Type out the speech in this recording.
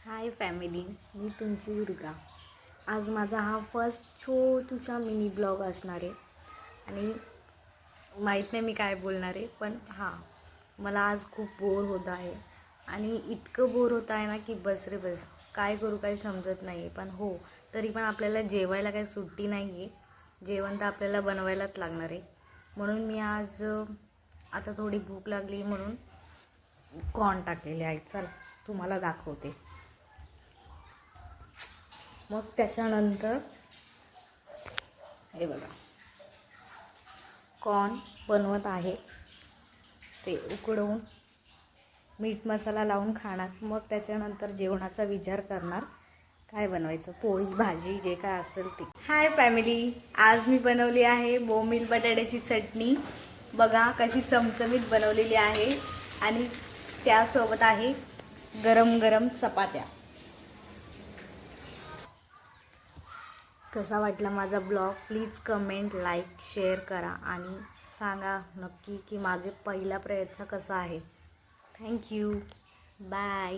Hi family, मी तुमची दुर्गा. आज माझा हा फर्स्ट छोटूसा मिनी ब्लॉग असणार आहे आणि माहीत नाही मी काय बोलणार आहे, पण हां, मला आज खूप बोर होत आहे आणि इतकं बोर होत आहे ना की बस रे बस, काय करू काही समजत नाही आहे. पण हो, तरी पण आपल्याला जेवायला काही सुट्टी नाही आहे, जेवण तर आपल्याला बनवायलाच लागणार आहे. म्हणून मी आज आता थोडी भूक लागली म्हणून कॉर्न टाकलेले आहेत. चल तुम्हाला दाखवते. मग त्याच्यानंतर हे बघा, कॉर्न बनवत आहे, ते उकडवून मीठ मसाला लावून खाणार. मग त्याच्यानंतर जेवणाचा विचार करणार, काय बनवायचं, पोळी भाजी जे काय असेल ते. हाय फॅमिली, आज मी बनवली आहे बोंबील बटाट्याची चटणी. बघा कशी चमचमीत बनवलेली आहे आणि त्यासोबत आहे गरम गरम चपात्या. कसा वाटला माझा blog? Please comment, like, share करा आणि सांगा नक्की की माझे पहिला प्रयत्न कसा आहे. Thank you, bye.